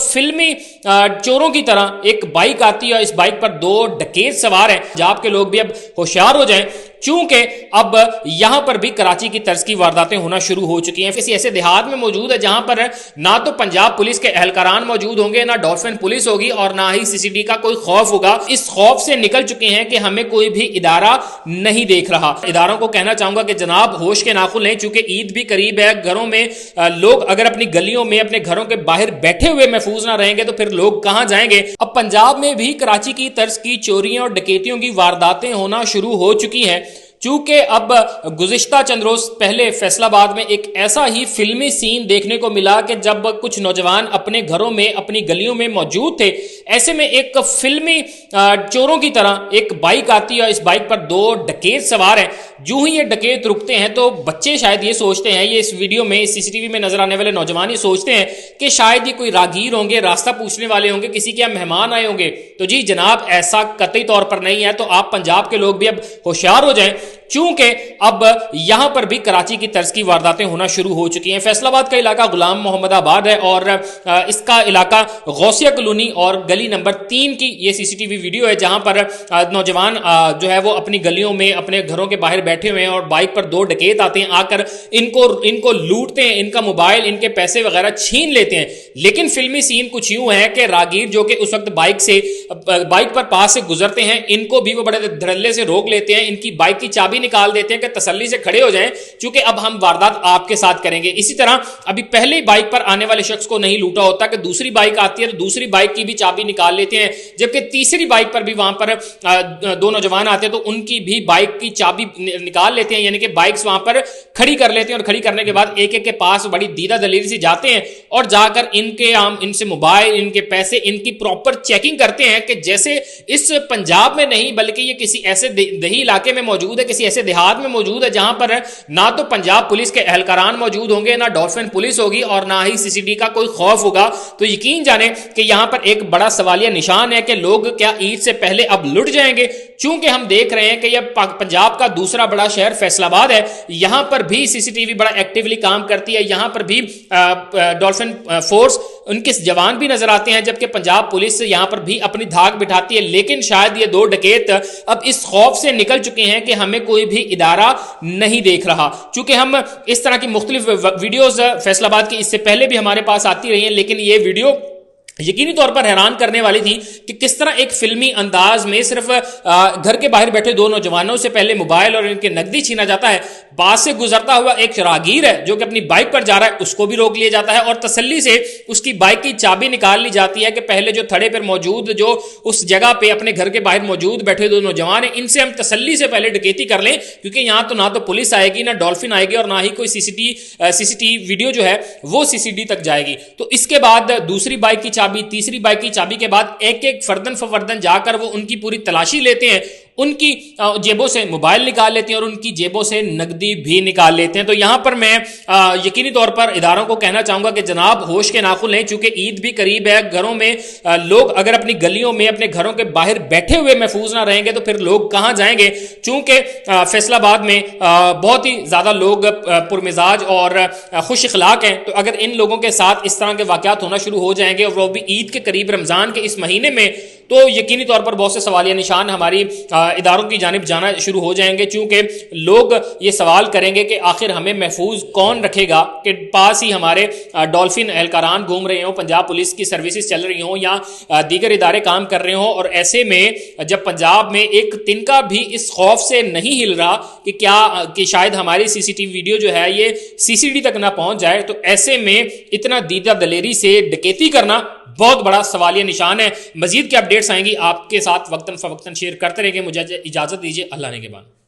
फिल्मी चोरों की तरह एक बाइक आती है और इस बाइक पर दो डकैत सवार हैं। पंजाब के लोग भी अब होशियार हो जाएं, चूंकि अब यहां पर भी कराची की तर्ज की वारदातें होना शुरू हो चुकी हैं। किसी ऐसे देहात में मौजूद है जहां पर ना तो पंजाब पुलिस के एहलकारान मौजूद होंगे, ना डॉल्फिन पुलिस होगी और ना ही सीसीडी का कोई खौफ होगा। इस खौफ से निकल चुके हैं कि हमें कोई भी इदारा नहीं देख रहा। इदारों को कहना चाहूंगा कि जनाब होश के नाखुन लें, चूंकि ईद भी करीब है। घरों में लोग अगर अपनी गलियों में अपने घरों के बाहर बैठे हुए महफूज ना रहेंगे तो फिर लोग कहां जाएंगे। अब पंजाब में भी कराची की तर्ज की चोरियों और डकैतियों की वारदातें होना शुरू हो चुकी हैं। चूंकि अब गुज़िश्ता चंद रोज पहले फैसलाबाद में एक ऐसा ही फिल्मी सीन देखने को मिला कि जब कुछ नौजवान अपने घरों में अपनी गलियों में मौजूद थे, ऐसे में एक फिल्मी चोरों की तरह एक बाइक आती है और इस बाइक पर दो डकैत सवार हैं। जो ही ये डकैत रुकते हैं तो बच्चे शायद ये सोचते हैं, ये इस वीडियो में सीसीटीवी में नजर आने वाले नौजवान ये सोचते हैं कि शायद ये कोई राहगीर होंगे, रास्ता पूछने वाले होंगे, किसी के यहाँ मेहमान आए होंगे। तो जी जनाब, ऐसा कतई तौर पर नहीं है। तो आप पंजाब के लोग भी अब होशियार हो जाएं, चूंकि अब यहां पर भी कराची की तर्ज की वारदातें होना शुरू हो चुकी हैं। फैसलाबाद का इलाका गुलाम मोहम्मदाबाद है और इसका इलाका गौसिया कॉलोनी और गली नंबर 3 की ये सीसीटीवी वीडियो है, जहां पर नौजवान जो है वो अपनी गलियों में अपने घरों के बाहर बैठे हुए हैं और बाइक पर दो डकैत आते हैं, आकर इनको लूटते हैं, इनका मोबाइल, इनके पैसे वगैरह छीन लेते हैं। लेकिन फिल्मी सीन कुछ यूं है कि राहगीर जो कि उस वक्त बाइक पर पास से गुजरते हैं, इनको भी वो बड़े धड़ल्ले से रोक लेते हैं, इनकी बाइक की चाबी निकाल देते हैं कि तसल्ली से खड़े हो जाएं, क्योंकि अब हम वारदात आपके साथ करेंगे। इसी तरह अभी पहले बाइक पर आने वाले शख्स को नहीं लूटा होता कि दूसरी बाइक आती है तो दूसरी बाइक की भी चाबी निकाल लेते हैं, जबकि तीसरी बाइक पर भी वहां पर दो नौजवान आते हैं तो उनकी भी बाइक की चाबी निकाल लेते हैं, यानी कि बाइक्स वहां पर खड़ी कर लेते हैं और खड़ी करने के बाद एक एक के पास बड़ी दीदा दलील से जाते हैं और जाकर इनसे मोबाइल, इनके पैसे, इनकी प्रॉपर चेकिंग करते हैं कि जैसे इस पंजाब में नहीं बल्कि ये किसी ऐसे दही इलाके में मौजूद है, किसी ऐसे देहात में मौजूद है जहां पर ना तो पंजाब पुलिस के एहलकारान मौजूद होंगे, ना डॉल्फिन पुलिस होगी और ना ही सीसीडी का कोई खौफ होगा। तो यकीन जाने कि यहां पर एक बड़ा सवालिया निशान है कि लोग क्या ईद से पहले अब लुट जाएंगे। चूंकि हम देख रहे हैं कि यह पंजाब का दूसरा बड़ा शहर फैसलाबाद है, यहां पर भी सीसीटीवी बड़ा एक्टिवली काम करती है, यहां पर भी डॉल्फिन फोर्स उनके जवान भी नजर आते हैं, जबकि पंजाब पुलिस यहां पर भी अपनी धाक बिठाती है। लेकिन शायद ये दो डकैत अब इस खौफ से निकल चुके हैं कि हमें कोई भी इदारा नहीं देख रहा। चूंकि हम इस तरह की मुख्तलिफ वीडियोस फैसलाबाद की इससे पहले भी हमारे पास आती रही हैं, लेकिन ये वीडियो यकीनी तौर पर हैरान करने वाली थी कि किस तरह एक फिल्मी अंदाज में सिर्फ घर के बाहर बैठे दो नौजवानों से पहले मोबाइल और इनके नकदी छीना जाता है। पास से गुजरता हुआ एक राहगीर है जो कि अपनी बाइक पर जा रहा है, उसको भी रोक लिया जाता है और तसल्ली से उसकी बाइक की चाबी निकाल ली जाती है कि पहले जो थड़े पर मौजूद, जो उस जगह पे अपने घर के बाहर मौजूद बैठे दो नौजवान हैं, इनसे हम तसल्ली से पहले डकैती कर लें, क्योंकि यहां तो ना तो पुलिस आएगी, ना डॉल्फिन आएगी और ना ही कोई सीसीटीवी वीडियो जो है वो सीसीडी तक जाएगी। तो इसके बाद दूसरी बाइक की चाबी, तीसरी बाइक की चाबी के बाद एक एक फर्दन फर्दन जाकर वो उनकी पूरी तलाशी लेते हैं, उनकी जेबों से मोबाइल निकाल लेते हैं और उनकी जेबों से नकदी भी निकाल लेते हैं। तो यहां पर मैं यकीनी तौर पर इदारों को कहना चाहूंगा कि जनाब होश के नाखुन लें, चूंकि ईद भी करीब है। घरों में लोग अगर अपनी गलियों में अपने घरों के बाहर बैठे हुए महफूज ना रहेंगे तो फिर लोग कहां जाएंगे। चूंकि फैसलाबाद में बहुत ही ज्यादा लोग पुरमिजाज और खुश इखलाक हैं, तो अगर इन लोगों के साथ इस तरह के वाकयात होना शुरू हो जाएंगे और वो भी ईद के करीब, रमजान के इस महीने में, तो यकीनी तौर पर बहुत से सवालिया निशान हमारी इदारों की जानिब जाना शुरू हो जाएंगे। चूंकि लोग ये सवाल करेंगे कि आखिर हमें महफूज कौन रखेगा, कि पास ही हमारे डॉल्फिन एहलकारान घूम रहे हो, पंजाब पुलिस की सर्विसेज चल रही हो या दीगर इदारे काम कर रहे हो, और ऐसे में जब पंजाब में एक तिनका भी इस खौफ से नहीं हिल रहा कि शायद हमारी सीसीटीवी वीडियो जो है ये सीसीडी तक ना पहुंच जाए, तो ऐसे में इतना दीदा दलेरी से डकैती करना बहुत बड़ा सवालिया निशान है। मजीद की अपडेट्स आएंगी आपके साथ वक्तन फवक्तन शेयर करते रहेंगे। मुझे इजाजत दीजिए, अल्लाह ने के बाद।